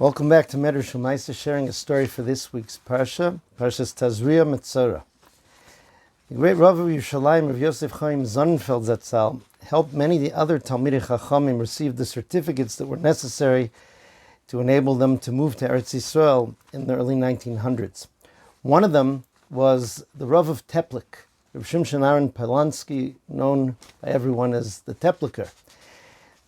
Welcome back to Medrash U'Maisa, sharing a story for this week's Parshas Tazria Metzora. The great Rav Yerushalayim, Rav Yosef Chaim Sonnenfeld Zatzal, helped many of the other Talmidei Chachamim receive the certificates that were necessary to enable them to move to Eretz Yisrael in the early 1900s. One of them was the Rav of Tepliker, Rav Shimshon Aaron Polansky, known by everyone as the Tepliker.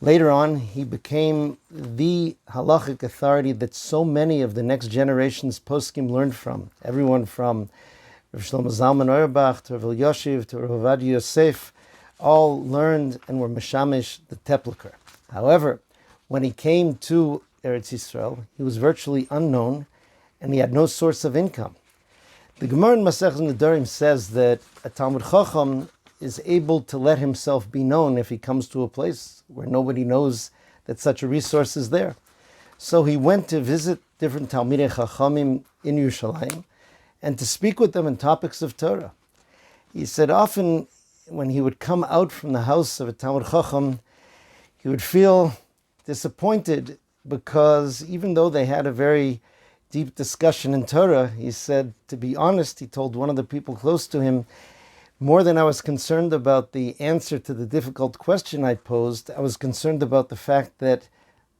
Later on, he became the halachic authority that so many of the next generation's poskim learned from. Everyone from Rav Shlomo Zalman Auerbach to Rav Elyashiv to Rav Yosef all learned and were meshamish the Tepliker. However, when he came to Eretz Yisrael, he was virtually unknown and he had no source of income. The Gemara in Masechtas Nedarim says that a Talmud Chacham is able to let himself be known if he comes to a place where nobody knows that such a resource is there. So he went to visit different Talmidei Chachamim in Yerushalayim and to speak with them on topics of Torah. He said often when he would come out from the house of a Talmud Chacham, he would feel disappointed because even though they had a very deep discussion in Torah, he said, to be honest, he told one of the people close to him, more than I was concerned about the answer to the difficult question I posed, I was concerned about the fact that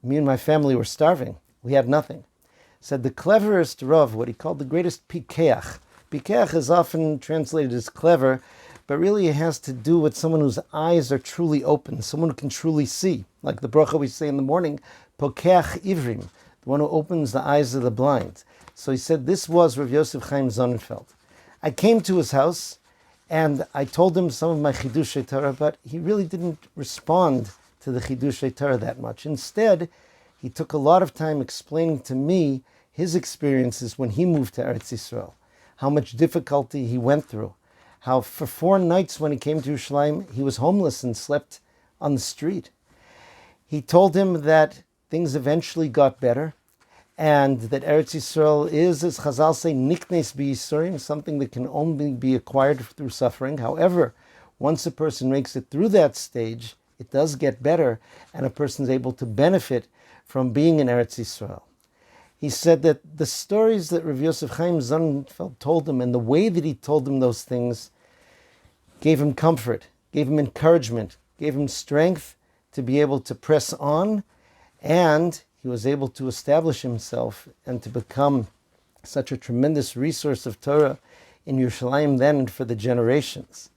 me and my family were starving. We had nothing. He said the cleverest Rav, what he called the greatest pikeach. Pikeach is often translated as clever, but really it has to do with someone whose eyes are truly open, someone who can truly see. Like the bracha we say in the morning, pokeach ivrim, the one who opens the eyes of the blind. So he said this was Rav Yosef Chaim Sonnenfeld. I came to his house, and I told him some of my Chidushei Torah, but he really didn't respond to the Chidushei Torah that much. Instead, he took a lot of time explaining to me his experiences when he moved to Eretz Yisrael, how much difficulty he went through, how for 4 nights when he came to Yerushalayim, he was homeless and slept on the street. He told him that things eventually got better, and that Eretz Yisrael is, as Chazal say, niknes b'yisurim, something that can only be acquired through suffering. However, once a person makes it through that stage, it does get better, and a person is able to benefit from being in Eretz Yisrael. He said that the stories that Rav Yosef Chaim Sonnenfeld told him, and the way that he told him those things, gave him comfort, gave him encouragement, gave him strength to be able to press on, and he was able to establish himself and to become such a tremendous resource of Torah in Yerushalayim then and for the generations.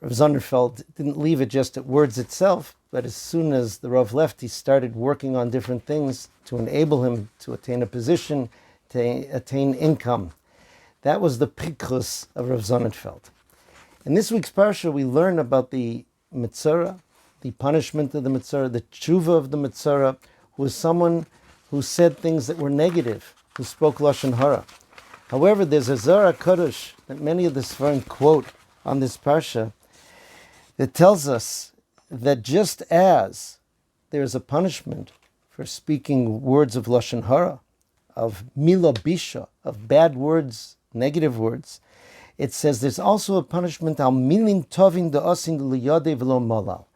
Rav Sonnenfeld didn't leave it just at words itself, but as soon as the Rav left, he started working on different things to enable him to attain a position, to attain income. That was the pikrus of Rav Sonnenfeld. In this week's parsha, we learn about the Metzora, the punishment of the Metzora, the tshuva of the Metzora, who was someone who said things that were negative, who spoke Lashon Hara. However, there's a Zohar Kodesh that many of the Sfarim quote on this parsha that tells us that just as there is a punishment for speaking words of Lashon Hara, of Mila Bisha, of bad words, negative words, it says there's also a punishment al milin tovin da'asin liyadei v'lo malal.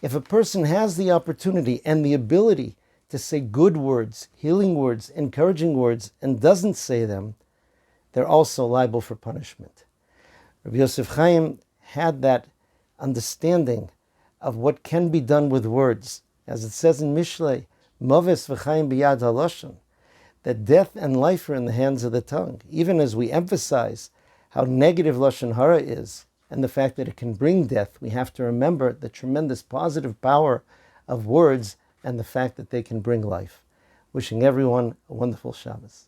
If a person has the opportunity and the ability to say good words, healing words, encouraging words, and doesn't say them, they're also liable for punishment. Rav Yosef Chaim had that understanding of what can be done with words. As it says in Mishlei, Moves v'chaim b'yad halashon, that death and life are in the hands of the tongue. Even as we emphasize how negative Lashon Hara is, and the fact that it can bring death, we have to remember the tremendous positive power of words and the fact that they can bring life. Wishing everyone a wonderful Shabbos.